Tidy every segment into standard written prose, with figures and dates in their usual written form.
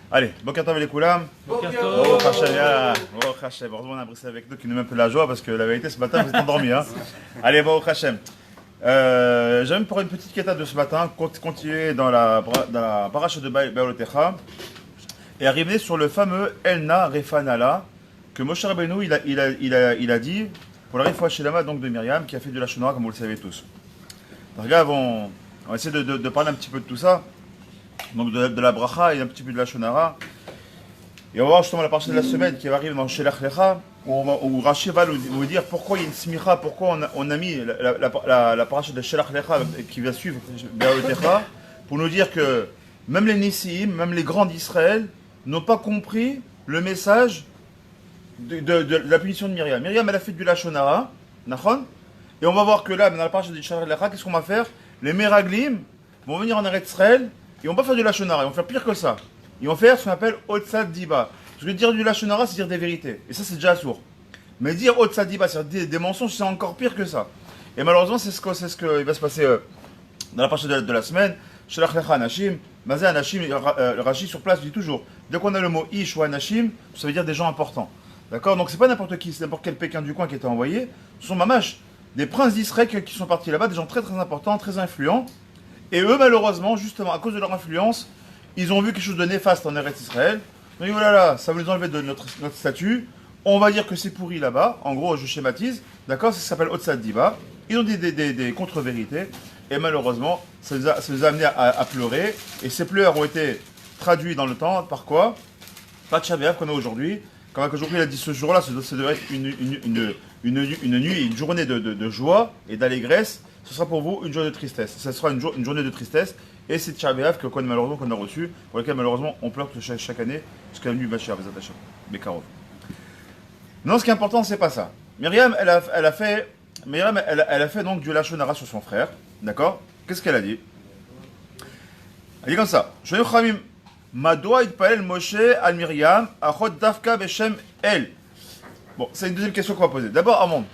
Allez, Boker Tov les Koulam. Boker Oh Hachem, yallah. Oh Hachem, heureusement on a Brice avec nous qui nous met un peu de la joie parce que la vérité ce matin vous êtes endormis. Hein. Allez, bon Hachem. J'aime pour une petite quête de ce matin, continuer dans la paracha de Baalotecha et arriver sur le fameux Elna Refanala que Moshe Rabbeinu il a dit pour la Refoua Shelama donc de Myriam qui a fait de la Shonara comme vous le savez tous. Donc regarde, on va essayer de parler un petit peu de tout ça. Donc de la bracha et un petit peu de la shonara. Et on va voir justement la partie de la semaine qui va arriver dans Shelach Lecha, où Rashi va nous dire pourquoi il y a une smicha, pourquoi on a mis la partie de Shelach Lecha qui va suivre Be'alotecha, pour nous dire que même les Nisim, même les grands d'Israël, n'ont pas compris le message de la punition de Myriam. Myriam, elle a fait du Lashonara, nachon, et on va voir que là, dans la partie de Shelach Lecha, qu'est-ce qu'on va faire? Les Meraglim vont venir en Eretz Israël. Ils vont pas faire du Lashonara, ils vont faire pire que ça. Ils vont faire ce qu'on appelle Otsad Diba. Parce que dire du Lashonara, c'est dire des vérités. Et ça, c'est déjà sourd. Mais dire Otsad Diba, c'est-à-dire des mensonges, c'est encore pire que ça. Et malheureusement, c'est ce qu'il va se passer dans la partie de la semaine. Shelach Lecha Anashim, Mazé Anashim, Rashi sur place dit toujours. Dès qu'on a le mot Ish ou Anashim, ça veut dire des gens importants. D'accord? Donc c'est pas n'importe qui, c'est n'importe quel Pékin du coin qui était envoyé. Ce sont mamash, des princes d'Israël qui sont partis là-bas, des gens très très importants, très influents. Et eux, malheureusement, justement, à cause de leur influence, ils ont vu quelque chose de néfaste en Eretz Israël. Ils ont dit, oh là là, ça va nous enlever de notre statut. On va dire que c'est pourri là-bas. En gros, je schématise. D'accord? Ça s'appelle Otsad Diba. Ils ont dit des contre-vérités. Et malheureusement, ça nous a amené à pleurer. Et ces pleurs ont été traduits dans le temps par quoi? Pas de Shabbat qu'on a aujourd'hui. Quand aujourd'hui il a dit ce jour-là, ça devrait être une nuit, une journée de joie et d'allégresse. Ce sera pour vous une journée de tristesse. Ce sera une journée de tristesse. Et c'est Tchar B'Av que malheureusement qu'on a reçu, pour lequel malheureusement on pleure chaque année jusqu'à la nuit Bachar Bezat Hashem, Bekarov. Non, ce qui est important, c'est pas ça. Myriam, elle a fait donc du Lashonara sur son frère. D'accord? Qu'est-ce qu'elle a dit? Elle dit comme ça. Shoyim Chamim, Madoua Itpalel Moshe al Myriam, Achot Dafka Beshem El. Bon, c'est une deuxième question qu'on va poser. D'abord, Amon.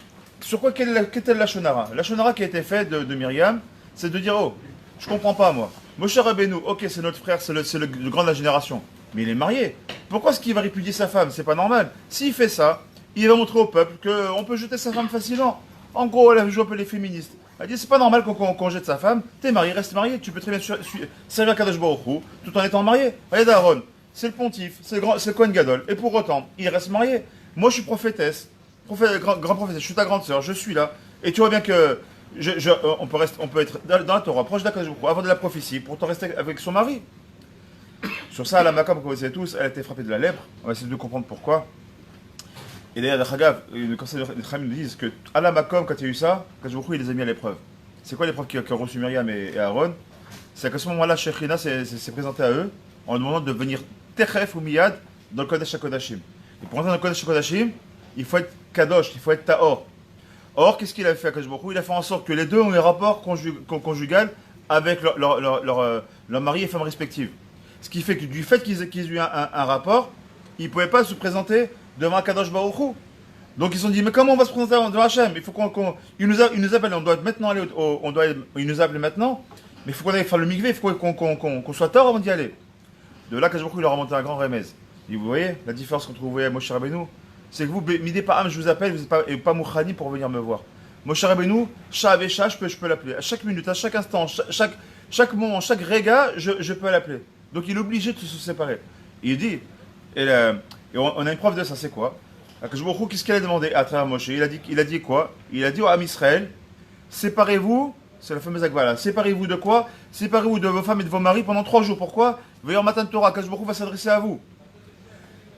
Sur quoi qu'est-elle la Shonara? La Shonara qui a été faite de Myriam, c'est de dire, oh, je comprends pas moi. Moshe Rabbeinu, ok, c'est notre frère, c'est le grand de la génération. Mais il est marié. Pourquoi est-ce qu'il va répudier sa femme? C'est pas normal. S'il fait ça, il va montrer au peuple qu'on peut jeter sa femme facilement. En gros, elle a joué un peu les féministes. Elle dit, c'est pas normal qu'on jette sa femme. T'es marié, reste marié. Tu peux très bien servir Kadosh Baruch Hu tout en étant marié. Regardez Aaron, c'est le pontife, c'est le Kohen Gadol. Et pour autant, il reste marié. Moi, je suis prophétesse. Grand prophète, je suis ta grande sœur, je suis là. Et tu vois bien que on peut être dans la Torah, proche d'Akadosh Baruch Hu, avoir de la prophétie, pour autant rester avec son mari. Sur ça, la Makam, comme vous le savez tous, elle a été frappée de la lèpre. On va essayer de comprendre pourquoi. Et d'ailleurs, le Chagav, le conseil de Khamim nous disent que à la Makom, quand il y a eu ça, Akadosh Baruch Hu, il les a mis à l'épreuve. C'est quoi l'épreuve qu'a reçu Myriam et Aaron? C'est qu'à ce moment-là, Shekhinah s'est présenté à eux en demandant de venir Techef ou Miyad dans le Kodesh HaKodashim. Et pour entrer dans le Kodesh HaKodashim, il faut être Kadosh, il faut être Tahor. Or, qu'est-ce qu'il a fait à Akadosh Baruch Hu? Il a fait en sorte que les deux ont des rapports conjugal avec leur mari et femme respectives. Ce qui fait que du fait qu'ils aient eu un rapport, ils ne pouvaient pas se présenter devant Akadosh Baruch Hu. Donc ils se sont dit, mais comment on va se présenter devant Hachem? Il faut il nous appelle, on doit maintenant aller, il nous appelle maintenant, mais il faut qu'on aille faire le mikvé, il faut qu'on soit tard avant d'y aller. De là, Akadosh Baruch Hu leur a monté un grand remède. Et vous voyez la différence entre vous et Moshe Rabbeinu? C'est que vous, midé par âme, je vous appelle, vous n'êtes pas mouchani pour venir me voir. Moshe Rabbeinu, chat avec chat, je peux l'appeler. À chaque minute, à chaque instant, chaque moment, chaque réga, je peux l'appeler. Donc il est obligé de se séparer. Et il dit, et on a une preuve de ça, c'est quoi? Akadosh Baruch Hu, qu'est-ce qu'elle a demandé à travers Moshe? Il a dit quoi? Il a dit au Ham Israël, séparez-vous, c'est la fameuse Agvala, séparez-vous de quoi? Séparez-vous de vos femmes et de vos maris pendant 3 jours. Pourquoi? Veillez matin de Torah, Akadosh Baruch Hu va s'adresser à vous.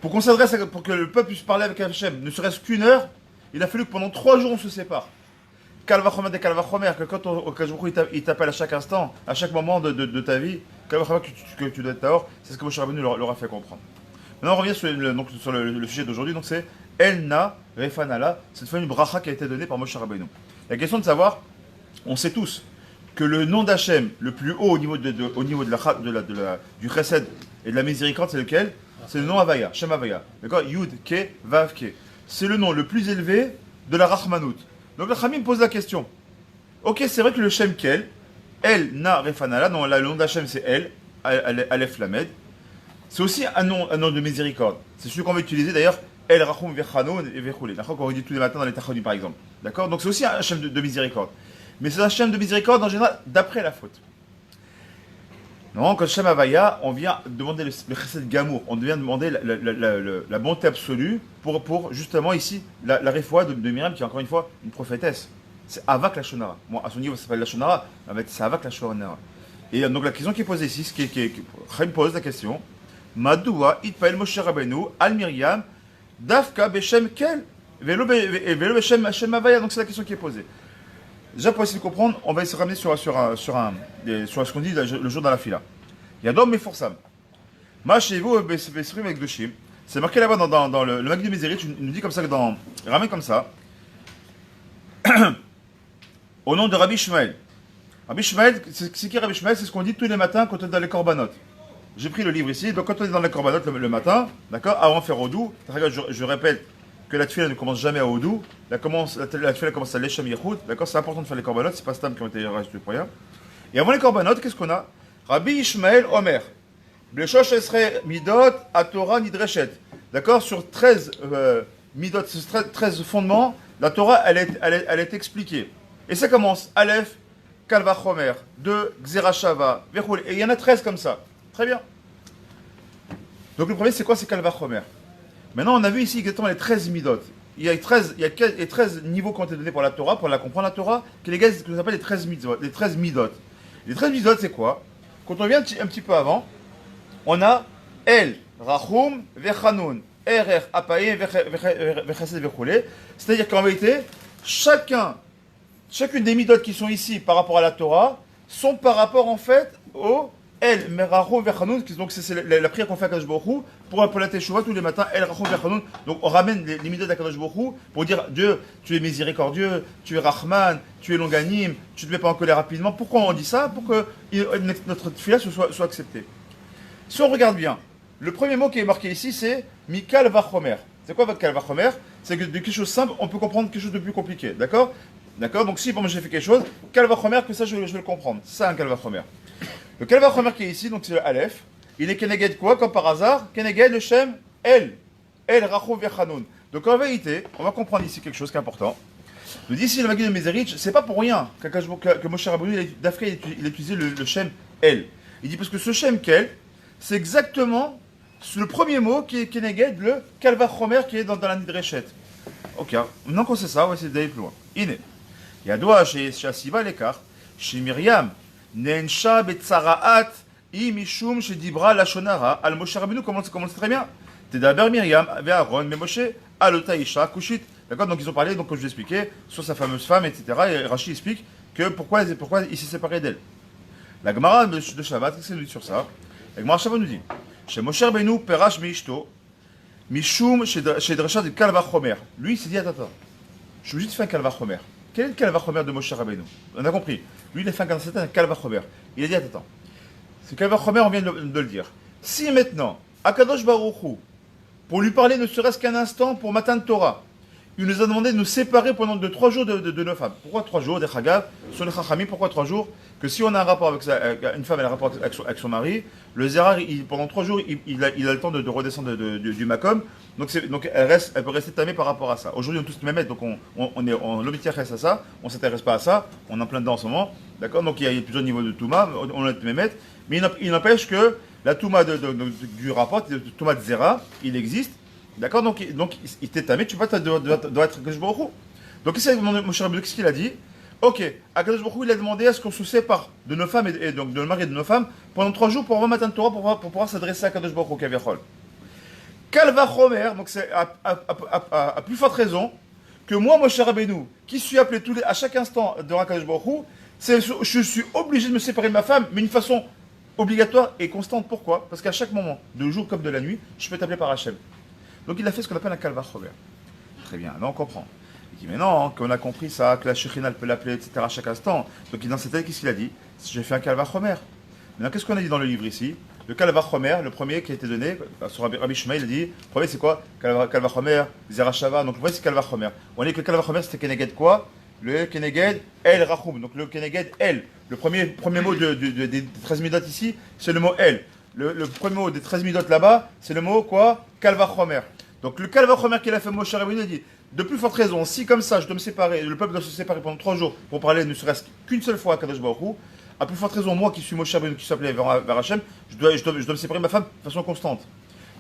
Pour que le peuple puisse parler avec Hachem, ne serait-ce qu'une heure, il a fallu que pendant 3 jours on se sépare. Kalvachomer de Kalvachomer, que quand il t'appelle à chaque instant, à chaque moment de ta vie, Kalvachomer que tu dois être Tahor, c'est ce que Moshe Rabbeinu leur a fait comprendre. Maintenant on revient sur le sujet d'aujourd'hui, donc c'est Elna Refanala, cette fameuse bracha qui a été donnée par Moshe Rabbeinu. La question de savoir, on sait tous que le nom d'Hachem le plus haut au niveau du chesed et de la miséricorde, c'est lequel? C'est le nom Havaya, Shem Havaya. D'accord? Yud, Ke, Vav, Ke. C'est le nom le plus élevé de la Rahmanout. Donc le Khamim pose la question. Ok, c'est vrai que le Shem Kel, El, Na, Refanala, non, là, le nom d'Hachem c'est El, Aleph Lamed. C'est aussi un nom de miséricorde. C'est celui qu'on va utiliser d'ailleurs, El Rachum Vechanoun et Vechoulé. D'accord, qu'on redit tous les matins dans les Tachonim par exemple. D'accord, donc c'est aussi un Hachem de miséricorde. Mais c'est un Hachem de miséricorde en général d'après la faute. Non, quand Hachem Havaya, on vient demander le Chesed Gamour, on vient demander la bonté absolue pour justement ici la réfoua de Myriam qui est encore une fois une prophétesse. C'est Avak la Shonara. Moi, à son niveau, ça s'appelle la Shonara, mais c'est Avak la Shonara. Et donc la question qui est posée ici, Chaim pose la question, Madoua itpael Moshe Rabbeinu al Myriam dafka beshem kel velo beshem Hashem Havaya. Donc c'est la question qui est posée. Déjà pour essayer de comprendre, on va essayer de ramener sur ce qu'on dit le jour dans la fila. Yadom meforsam. Ma shevu besrim avec Doshim. C'est marqué là-bas dans le Magid Mizérit, il nous dit comme ça, ramène comme ça. Au nom de Rabbi Shmuel. Rabbi Shmuel, c'est qui Rabbi Shmuel? C'est ce qu'on dit tous les matins quand on est dans les korbanot. J'ai pris le livre ici, donc quand on est dans les korbanot le matin, d'accord, avant de faire Odou, je répète que la tefila ne commence jamais à Odou, la tefila commence à l'Eshem Yehoud, d'accord, c'est important de faire les korbanot, c'est pas Stam qui ont été rajoutés pour rien. Et avant les korbanot, qu'est-ce qu'on a? Rabbi Ishmael Omer. Bleshosh Esre Midot à Torah Nidreshet. D'accord, sur 13 Midot, 13 fondements, la Torah, elle est expliquée. Et ça commence, Aleph, Kalva Chomer, 2, Xerashava, Vechoul. Et il y en a 13 comme ça. Très bien. Donc le premier, c'est quoi? C'est Kalva Chomer. Maintenant, on a vu ici exactement les 13 midot. Il y a 13 niveaux qui ont été donnés pour la Torah, pour la comprendre la Torah, que les gars, ce que nous appelle les 13 midot. Les 13 midot, c'est quoi? Quand on vient un petit peu avant, on a El, Rachum, Vechanoun, Erer, Apaïm, Vechased, Vechoulé. C'est-à-dire qu'en vérité, chacune des midot qui sont ici par rapport à la Torah sont par rapport en fait au El, Merachou, Vechanoun. Donc c'est la prière qu'on fait à Kadosh Baruch Hu pour la Teshuvah tous les matins. El, Rachou, Vechanoun. Donc on ramène les midot à Kadosh Baruch Hu pour dire Dieu, tu es miséricordieux, tu es Rahman, tu es longanime, tu ne te mets pas en colère rapidement. Pourquoi on dit ça? Pour que notre tefila soit acceptée. Si on regarde bien, le premier mot qui est marqué ici c'est Mikal Vachomer. C'est quoi Mikal Vachomer? C'est que de quelque chose de simple, on peut comprendre quelque chose de plus compliqué. D'accord? D'accord? Donc si bon, j'ai fait quelque chose, Kalvachomer, que ça je vais le comprendre. C'est ça un Kalvachomer. Le Kalvachomer qui est ici, donc c'est le Aleph, il est Keneged quoi? Comme par hasard, Keneged le Shem El. El Rachou Vechanoun. Donc en vérité, on va comprendre ici quelque chose qui est important. Nous dit ici le Magid de Mezerich, c'est pas pour rien que Moshe Rabbeinu, d'après il a utilisé le Shem El. Il dit parce que ce Shem Kel, c'est exactement le premier mot qui est Keneged, le Kalvachomer qui est dans la Nidreshet. Ok, maintenant qu'on sait ça, on va essayer d'aller plus loin. Iné. Yadoua chez Siva l'écart, chez Myriam, Nensha Betzaraat, Imishum chez Dibra Lachonara, Al Moshe Rabbeinu, commence très bien. Tedaber Myriam, Ve'aron, Memoshe, Alotaisha, Kushit. D'accord, donc ils ont parlé, donc comme je l'ai expliqué, sur sa fameuse femme, etc. Et Rashi explique que pourquoi il s'est séparé d'elle. La Gemara de Shabbat, qu'est-ce qu'elle nous dit sur ça? La Gemara Shabbat nous dit, chez Moshe Rabbeinu, Perash Meishto, Mishum chez Drasha de Kalvachomer. Lui, il s'est dit, attends, je suis obligé de faire un Kalvachomer. Quel est le Kalvachomer de Moshe Rabbeinu? On a compris. Lui, il a fait un Kalvachomer. Il a dit, attends. Ce Kalvachomer, on vient de le dire. Si maintenant, Akadosh Baruch Hu, pour lui parler ne serait-ce qu'un instant pour Matan Torah, il nous a demandé de nous séparer pendant 3 jours de nos femmes. Pourquoi 3 jours? Des Chagav, sur les Chachamim, pourquoi 3 jours? Que si on a un rapport avec une femme, elle a un rapport avec son mari, le Zérar, pendant 3 jours, il a le temps de redescendre du Makom. Donc elle peut rester tamée par rapport à ça. Aujourd'hui, on est tous mémètres, donc on est en l'obitière reste à ça, on ne s'intéresse pas à ça, on est en plein dedans en ce moment. D'accord? Donc il y a plusieurs niveaux de Touma, on est mémètres. Mais il n'empêche que la Touma du rapport, le Touma de Zéra, il existe. D'accord, donc il t'est tamé, tu dois être Akadosh Baruch Hu. Donc qu'est-ce qu'il a dit? Ok, Akadosh Baruch Hu, il a demandé à ce qu'on se sépare de nos femmes et donc de nos maris et de nos femmes pendant 3 jours pour avoir Matan Torah pour pouvoir s'adresser à Akadosh Baruch Hu Kaviachol. Kalvachomer, donc c'est à plus forte raison que moi, Moshe Rabbeinu, qui suis appelé à chaque instant de Akadosh Baruch Hu, je suis obligé de me séparer de ma femme, mais d'une façon obligatoire et constante. Pourquoi? Parce qu'à chaque moment, de jour comme de la nuit, je peux t'appeler par Hachem. Donc il a fait ce qu'on appelle un Kalvachomer. Très bien, là on comprend. Il dit mais non, qu'on a compris ça, que la Shekhinah peut l'appeler, etc. à chaque instant. Donc dans cette tête, qu'est-ce qu'il a dit? J'ai fait un Kalvachomer. Maintenant qu'est-ce qu'on a dit dans le livre ici? Le Kalvachomer, le premier qui a été donné, sur Rabbi Shmuel, il a dit, le premier c'est quoi? Kalvachomer, Zerashava, donc le premier c'est Kalvachomer. On dit que le Kalvachomer c'était Keneged quoi? Le Keneged El Rachum, donc le Keneged El. Le premier mot des 13 midot ici, c'est le mot El. le premier mot des 13 midot là-bas, c'est le mot quoi? Kalvachomer. Donc le Kalvachomer qu'il a fait Moshe Rabbeinu, il dit, de plus forte raison, si comme ça je dois me séparer, le peuple doit se séparer pendant 3 jours pour parler ne serait-ce qu'une seule fois à Kadosh Baruch Hu, à plus forte raison, moi qui suis Moshe Rabbeinu, qui s'appelait vers Hachem, je dois me séparer de ma femme de façon constante.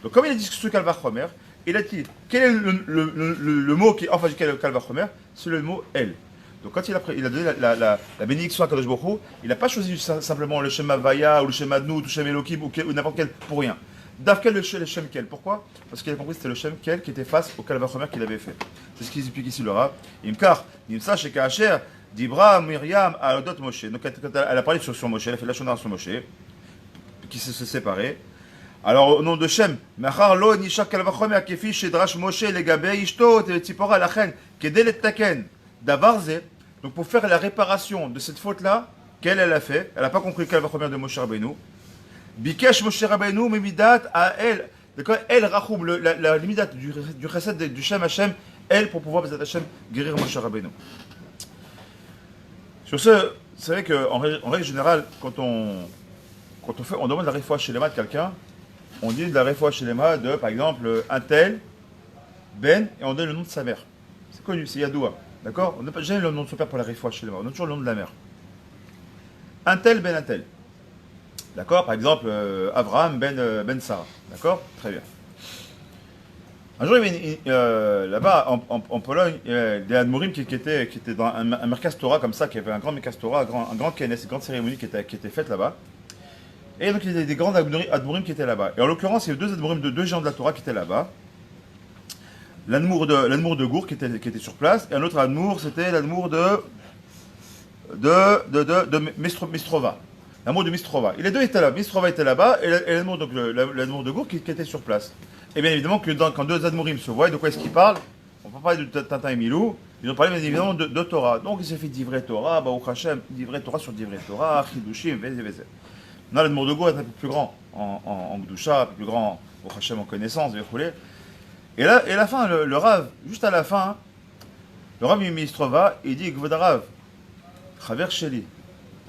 Donc comme il a dit ce Kalvachomer, il a dit, quel est le mot qui est enfin du Kalvachomer? C'est le mot El. Donc quand il a donné la bénédiction à Kadosh Baruch Hu, il n'a pas choisi simplement le Shem Havaya ou le Shem Adnou ou le Shem Elohim ou n'importe quel pour rien. Davkel le Shem Kel. Pourquoi? Parce qu'il a compris que c'était le Shem Kel qui était face au Kalvachomer qu'il avait fait. C'est ce qu'il explique ici le Rav. Imkar, Nimsa, Shekacher, Dibra, Myriam, Alodot Moshe. Donc quand elle a parlé sur Moshe, elle a fait la shonara sur Moshe, qui se séparait. Alors au nom de Shem, Machar lo nisha Kalvachomer kefi shedrash Moshe legabe ishto tzipora lachen kedel et taken davarze. Donc pour faire la réparation de cette faute-là, qu'elle a fait, elle n'a pas compris le Kalvachomer de Moshe Rabbeinu. Bikesh Moshe Rabbeinu mimidat à elle. D'accord, elle rachoub la limitat du chesed du Shem Hashem, elle pour pouvoir Bezat Hashem guérir Moshe Rabbeinu. Sur ce, vous savez qu'en règle générale, quand on demande la réfoua chez les de quelqu'un, on dit de la réfoua chez les de, par exemple, un tel, Ben, et on donne le nom de sa mère. C'est connu, c'est Yadoua. D'accord? On n'a pas jamais le nom de son père pour la réfoua chez les on donne toujours le nom de la mère. Un tel, Ben, un tel. D'accord? Par exemple, Abraham, Ben Sarah. D'accord? Très bien. Un jour, il y avait là-bas, en Pologne, il y a des Admourim qui étaient dans un Merkaz Torah comme ça, qui avait un grand Merkaz Torah, un grand Kenes, une grande cérémonie qui était faite là-bas. Et donc, il y avait des grands Admourim qui étaient là-bas. Et en l'occurrence, il y avait deux Admourim de deux géants de la Torah qui étaient là-bas. L'Admour de Gour qui était sur place, et un autre Admour, c'était l'Admour de Mistrova. L'amour de Mistrova. Et les deux étaient là. Mistrova était là-bas et l'amour de Gour qui était sur place. Et bien évidemment que quand deux Admourim se voient, de quoi est-ce qu'ils parlent? On va parler de Tintin et Milou. Ils ont parlé bien évidemment de Torah. Donc il s'est fait d'Ivrei Torah, Baruch Hashem, d'Ivrei Torah sur d'Ivrei Torah, Chidushim, Vezé. Non, l'amour de Gour est un peu plus grand en Gdusha, un peu plus grand Baruch Hashem en connaissance, et là, et à la fin, le Rav, juste à la fin, le Rav Mistrova, il dit Gvodarav, Chaver Sheli,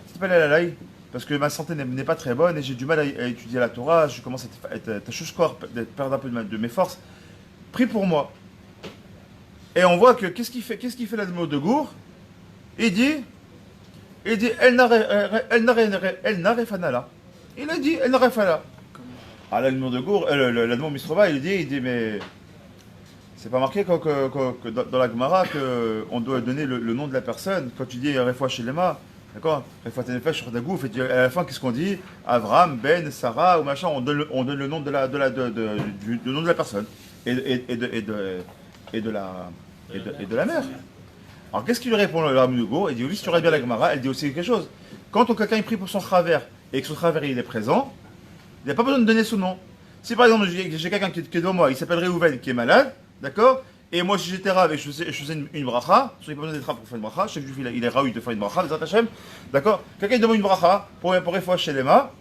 c'est pas la laï. Parce que ma santé n'est pas très bonne et j'ai du mal à étudier la Torah, je commence à être tachouchkor, perdre un peu de mes forces. Prie pour moi. Et on voit que qu'est-ce qu'il fait l'Admour de Gour? Il dit El Narefanala. Il a dit El Narefala. Ah, l'Admour de Gour, l'Admour Mistrova, il dit mais c'est pas marqué que dans la Gemara qu'on doit donner le nom de la personne quand tu dis Refoua Shelema. D'accord? Et à la fin, qu'est-ce qu'on dit? Avraham, Ben, Sarah, ou machin, on donne le nom du nom de la personne et de la mère. Alors qu'est-ce qu'il lui répond le Rav Nugo? Il dit oui, si tu regardes bien la Gemara, elle dit aussi quelque chose. Quand quelqu'un prie pour son chaver et que son chaver il est présent, il n'y a pas besoin de donner son nom. Si par exemple j'ai quelqu'un qui est devant moi, il s'appelle Réhouven, qui est malade, d'accord? Et moi, si j'étais Rav et je faisais une bracha, je n'ai pas besoin d'être Rav pour faire une bracha, chaque juif il est Rav de faire une bracha, d'accord? Quelqu'un demande une bracha pour Refoua Shelema.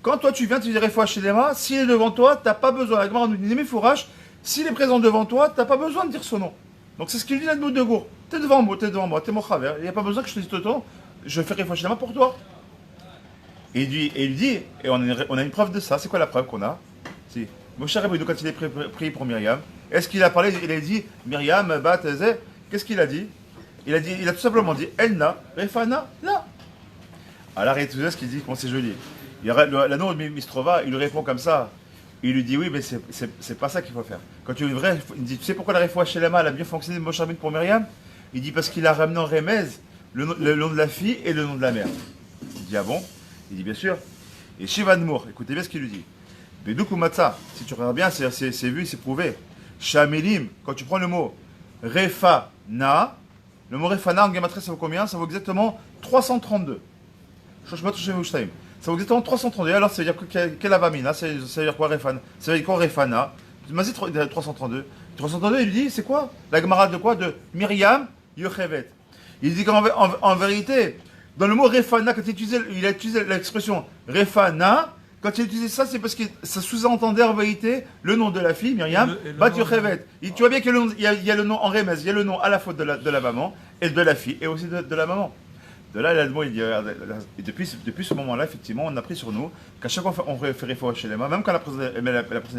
Quand toi tu viens, tu dis Refoua Shelema, s'il est devant toi, tu n'as pas besoin. La Gemara nous dit Nemefourash, s'il est présent devant toi, tu n'as pas besoin de dire son nom. Donc c'est ce qu'il dit l'Admour de Gour. Tu es devant moi, tu es mon Chaver, il n'y a pas besoin que je te dise tout le temps, je fais Refoua Shelema pour toi. Et il dit, et on a une preuve de ça, c'est quoi la preuve qu'on a? Si. Moshe Rabbeinu, quand il est prié pour Myriam, est-ce qu'il a parlé, il a dit Myriam, Bat, Zé, qu'est-ce qu'il a dit? Il a tout simplement dit Elna, Refana, là. Alors arrêtez ce qu'il dit, comment c'est joli. L'anneau de Mistrova, il lui répond comme ça. Il lui dit oui, mais c'est pas ça qu'il faut faire. Quand tu il dit, tu sais pourquoi la Refoua Shelema a bien fonctionné de Moshe Rabbeinu pour Myriam? Il dit parce qu'il a ramené en Remez le nom de la fille et le nom de la mère. Il dit ah bon? Il dit bien sûr. Et Shiva Admour, écoutez bien ce qu'il lui dit. Bedoukou Matza, si tu regardes bien, c'est vu, c'est prouvé. Shamelim, quand tu prends le mot Refana, le mot Refana en Gematria, ça vaut combien? Ça vaut exactement 332. Ça vaut exactement 332. Alors, ça veut dire quelle avamina? Ça veut dire quoi Refana? Ça veut dire quoi Refana? Vas-y, 332. 332, il dit, c'est quoi? La Gemara de quoi? De Myriam Yochevet. Il dit qu'en vérité, dans le mot Refana, quand il a utilisé l'expression Refana, quand il a utilisé ça, c'est parce que ça sous-entendait en vérité le nom de la fille, Myriam, Bat Yochevet. Tu vois bien qu'il y a le nom en remez, il y a le nom à la faute de la maman, et de la fille, et aussi de la maman. De là, l'Allemand, il dit, et depuis ce moment-là, effectivement, on a pris sur nous qu'à chaque fois on fait référence chez les mains, même quand la personne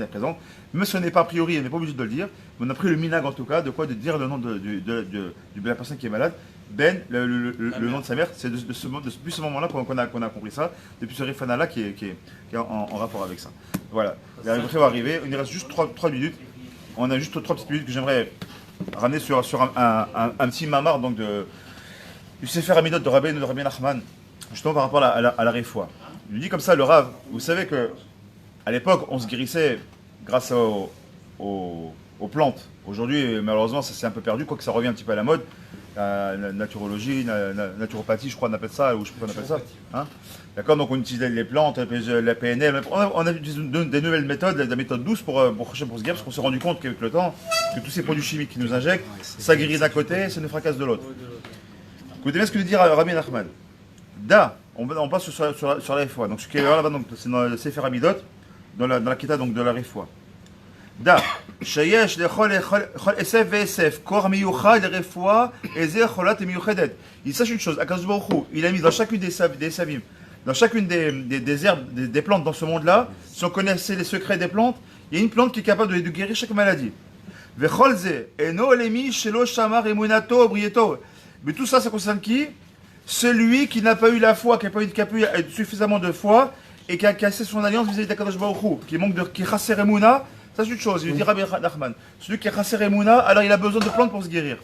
est présente, même si on n'est pas a priori, on n'est pas obligé de le dire, mais on a pris le minag en tout cas, de quoi de dire le nom de la personne qui est malade. Ben, le nom de sa mère, c'est depuis ce moment-là qu'on a compris ça, depuis ce rifana-là qui est en rapport avec ça. Voilà, la réflexion va arriver, il nous reste juste 3 minutes, on a juste 3 petites minutes que j'aimerais ramener sur un petit mamar donc du Sefer Amidot de Rabbi Nachman, justement par rapport à la réfoua. Il lui dit comme ça, le Rav, vous savez que à l'époque, on se guérissait grâce aux plantes. Aujourd'hui, malheureusement, ça s'est un peu perdu, quoique ça revient un petit peu à la mode. La naturologie, naturopathie, je crois qu'on appelle ça, ou je sais pas qu'on appelle ça. Hein, d'accord, donc on utilisait les plantes, la PNL, on a utilisé des nouvelles méthodes, la méthode douce pour se guérir, parce qu'on s'est rendu compte qu'avec le temps, que tous ces produits chimiques qui nous injectent, ça guérit d'un côté, ça nous fracasse de l'autre. Écoutez bien ce que veut dire Rabbi Nachman. Da, on passe sur la réfoua. Donc ce qui est là-bas, c'est dans le Sefer Amidot, dans la Kita donc de la réfoua. Da, sheyesh lechol esef ve'esef, kor miyuchad réfoua, ezer cholat et miyuchadet. Il sache une chose, Akadosh Baruch Hu, il a mis dans chacune des savim, dans chacune des herbes, des plantes dans ce monde-là, si on connaissait les secrets des plantes, il y a une plante qui est capable de guérir chaque maladie. Vechol ze, eno lemi shelo shamar emunato brieto. Mais tout ça, ça concerne qui? Celui qui n'a pas eu la foi, qui n'a pas eu suffisamment de foi et qui a cassé son alliance vis-à-vis d'Akadosh Baruch Hu, qui manque de qui chasser Emouna, ça c'est une chose. Il dit Rabbi Nachman, celui qui a chasser Emouna, alors il a besoin de plantes pour se guérir.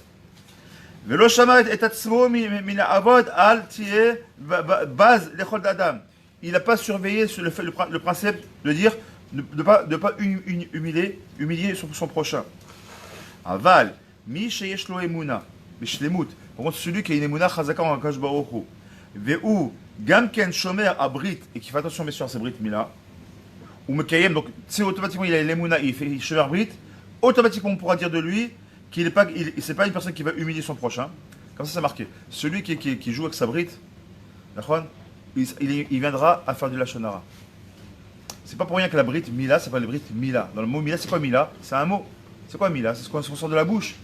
Velo shama et atzmo min avod al tiye baz lechol d'Adam. Il n'a pas surveillé le principe de dire de pas humilier son prochain. Aval mi sheyesh lo Emouna. Par contre, celui qui a une émouna chazaka en Akadosh Baruch Hu, ve'u gam ken shomer à brit et qui fait attention bien sûr à ses brit mila, ou mekayem, donc si automatiquement il a l'émouna, il fait shomer brit, automatiquement on pourra dire de lui qu'il n'est pas, c'est pas une personne qui va humilier son prochain. Comme ça, c'est marqué. Celui qui joue avec sa brit, il viendra à faire du lachonara. C'est pas pour rien que la brit mila, c'est pas le brit mila. Dans le mot mila, c'est quoi mila? C'est un mot. C'est quoi mila? C'est ce qu'on sort de la bouche.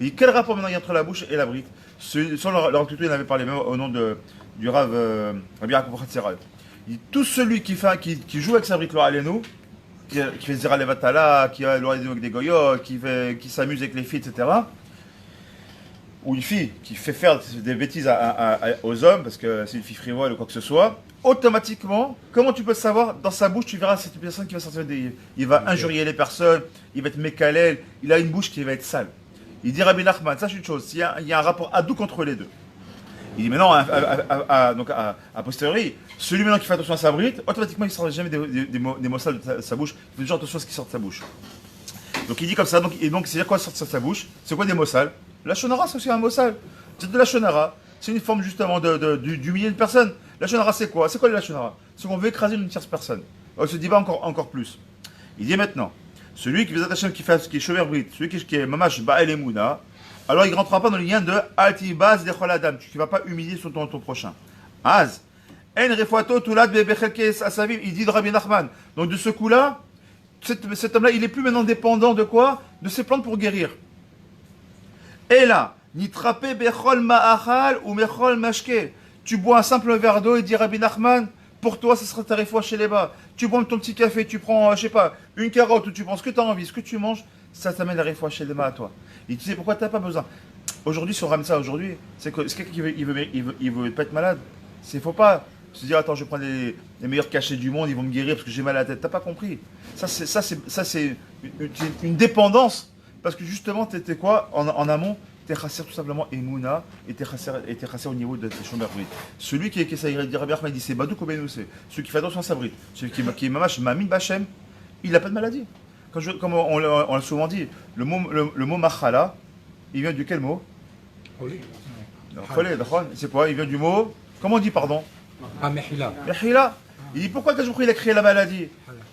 Et quel rapport maintenant il y a entre la bouche et la brite? Sur leur culture, il avait parlé même au nom du Rav Rabbi Yaakov Hatzeral. Tout celui qui joue avec sa brite, l'Oalenu, qui fait Zera Levatala, qui a l'Oalenu avec des goyots, qui s'amuse avec les filles, etc. Ou une fille qui fait faire des bêtises aux hommes, parce que c'est une fille frivole ou quoi que ce soit, automatiquement, comment tu peux le savoir? Dans sa bouche, tu verras cette personne qui va sortir il va injurier les personnes, il va être mékalel, il a une bouche qui va être sale. Il dit Rabbi Nachman, sache une chose, il y a un rapport adouk entre les deux. Il dit maintenant, a posteriori, celui maintenant qui fait attention à sa brite, automatiquement il ne sort jamais des mots sales de sa bouche, il fait toujours attention à ce qui sort de sa bouche. Donc il dit comme ça, donc c'est quoi sortir de sa bouche? C'est quoi des mots sales? La shonara, c'est aussi un mot sale. C'est de la shonara, c'est une forme justement d'humilier une personne. La shonara, c'est quoi? C'est quoi la shonara? C'est qu'on veut écraser une tierce personne. On se dit pas encore plus. Il dit maintenant, celui qui veut Hashem qui est shomer brit, celui qui est mamash ba'el emuna, alors il ne rentrera pas dans le lien de altibaz lechol adam, tu ne vas pas humilier sur ton prochain. Az, en refuato tulad bebechelke asavim, il dit de Rabbi Nachman. Donc de ce coup-là, cet homme-là, il n'est plus maintenant dépendant de quoi? De ses plantes pour guérir. Et là, nitrape bechol ma'achal ou mechol mashke. Tu bois un simple verre d'eau et dit Rabbi Nachman, pour toi, ce sera ta réfoua chez les bas. Tu bois ton petit café, tu prends, je sais pas, une carotte ou tu prends ce que tu as envie, ce que tu manges, ça t'amène la réfoua chez les bas à toi. Et tu sais pourquoi tu n'as pas besoin. Aujourd'hui, si on ramène ça aujourd'hui, c'est quelqu'un qui veut pas être malade. Il ne faut pas se dire, attends, je vais prendre les meilleurs cachets du monde, ils vont me guérir parce que j'ai mal à la tête. Tu n'as pas compris. Ça, c'est une dépendance. Parce que justement, tu étais quoi en amont? T'es chasser tout simplement Emouna et t'es chasser au niveau de tes chambres brite. Celui qui est ça, il dit Rabbi Achmed, il dit c'est Badou Kobenou, c'est celui qui fait attention à sa brite. Celui qui est mamash Mamin Bachem, il n'a pas de maladie. Comme on l'a souvent dit, le mot machala, il vient du quel mot? Cholé. C'est quoi? Il vient du mot, comment on dit pardon? Mehila. Il dit pourquoi il a créé la maladie?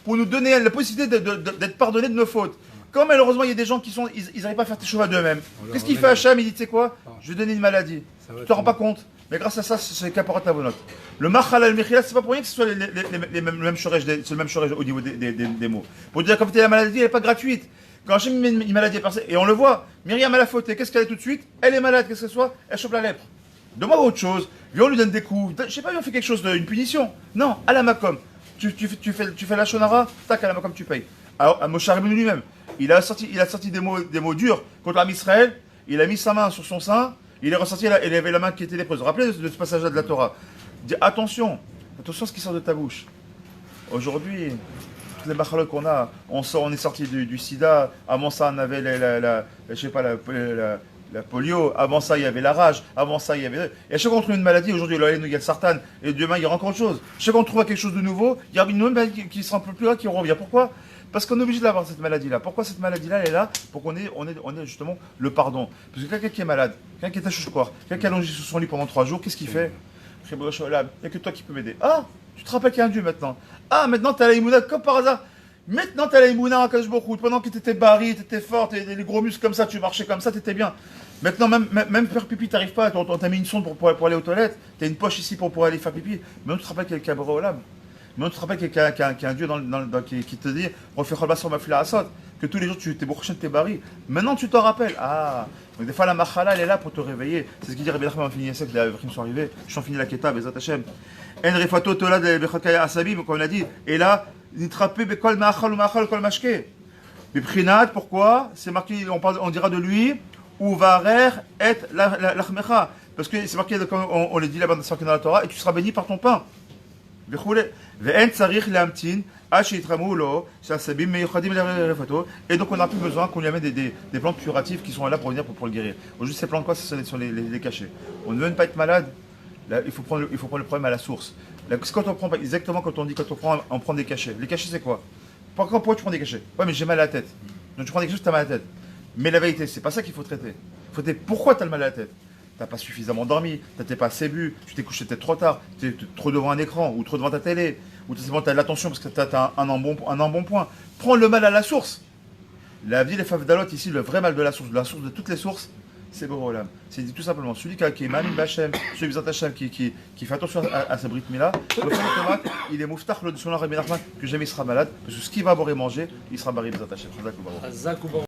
Pour nous donner la possibilité d'être pardonné de nos fautes. Comme malheureusement il y a des gens qui ils n'arrivent pas à faire teshuva d'eux-mêmes. Qu'est-ce qu'il fait Hacham? Il dit tu sais quoi? Je vais donner une maladie. Tu ne te rends pas compte. Mais grâce à ça, c'est qu'apporte la bonne note. Le machal al-mechila, c'est pas pour rien que ce soit les mêmes shorèges, c'est le même shorège au niveau des mots. Pour dire comme la maladie, elle n'est pas gratuite. Quand Hachem met une maladie à personne, et on le voit, Myriam a la faute, qu'est-ce qu'elle est tout de suite? Elle est malade, qu'est-ce que ce soit? Elle chope la lèpre. Demande autre chose. Viens, on lui donne des coups. Je sais pas, viens, on fait quelque chose, une punition. Non, à la Macom. Tu fais la shonara, tac, à la Macom, tu payes. Alors, Moshe Rabbeinu lui-même, il a sorti des mots durs contre l'âme Israël. Il a mis sa main sur son sein. Il est ressorti, il avait la main qui était lépreuse. Vous vous rappelez de ce passage-là de la Torah? Dis attention à ce qui sort de ta bouche. Aujourd'hui, toutes les machalot qu'on a, on est sorti du sida. Avant ça, on avait je sais pas, la polio. Avant ça, il y avait la rage. Avant ça, il y avait. Et à chaque fois qu'on trouve une maladie, aujourd'hui, il y a le sartane. Et demain, il y aura encore autre chose. Chaque fois qu'on trouve quelque chose de nouveau, il y a une nouvelle maladie qui sera un peu plus là, qui revient. Pourquoi? Parce qu'on est obligé d'avoir cette maladie-là. Pourquoi cette maladie-là, elle est là? Pour qu'on ait justement le pardon. Parce que quelqu'un qui est malade, quelqu'un qui est à chouchkouar, quelqu'un qui est allongé sur son lit pendant 3 jours, qu'est-ce qu'il fait? Il n'y a que toi qui peux m'aider. Ah, tu te rappelles qu'il y a un Dieu maintenant. Ah, maintenant tu as la Imouna comme par hasard. Maintenant tu as la Imouna à Kajbokhut. Pendant que tu étais barré, tu étais fort, tu les gros muscles comme ça, tu marchais comme ça, tu étais bien. Maintenant, même faire pipi, tu n'arrives pas. On t'a mis une sonde pour aller aux toilettes. Tu as une poche ici pour aller faire pipi. Maintenant tu te rappelles qu'il y a le Olam. Maintenant tu te rappelles qu'il y a un Dieu qui te dit refais Cholba sur ma fila asot. Que tous les jours tu t'es bourché de tes barils. Maintenant tu t'en rappelles. Ah, donc des fois la machala elle est là pour te réveiller. C'est ce qu'il dit Rabbi Nachman fini que les Avrim sont arrivés. Je suis fini la Keta, Bezat Hashem. En refato tola de Bechakaya Asabim, comme on l'a dit. Et là, nitrapé bekol ma'achal ou ma'achal kol mashke. Biprinat, pourquoi? C'est marqué, on dira de lui, ou varer et l'achmecha. Parce que c'est marqué, on le dit là-bas dans la Torah, et tu seras béni par ton pain. Ve'en tsarich le'amtin. Et donc on n'a plus besoin qu'on lui amène des plantes curatives qui sont là pour venir pour le guérir. Juste ces plantes quoi, ce sont les cachets. On ne veut pas être malade, là, il faut prendre le problème à la source. Là, quand on prend, exactement quand on prend des cachets. Les cachets c'est quoi? Pourquoi tu prends des cachets? Ouais mais j'ai mal à la tête. Donc tu prends des cachets, tu as mal à la tête. Mais la vérité, c'est pas ça qu'il faut traiter. Il faut traiter pourquoi tu as le mal à la tête. T'as pas suffisamment dormi, t'as pas assez bu, tu t'es couché peut-être trop tard, tu es trop devant un écran, ou trop devant ta télé, ou tu as de l'attention parce que tu as un embonpoint. Prends le mal à la source. La vie des Favdalot, ici, le vrai mal de la source de toutes les sources, c'est Borolam. C'est dit tout simplement, celui qui est Mamin Bachem, celui qui fait attention à sa Brit Mila, le tomate, il est mouftach le de son Rabbi Nachman que jamais il sera malade, parce que ce qu'il va boire et manger, il sera barré Bezat Hashem.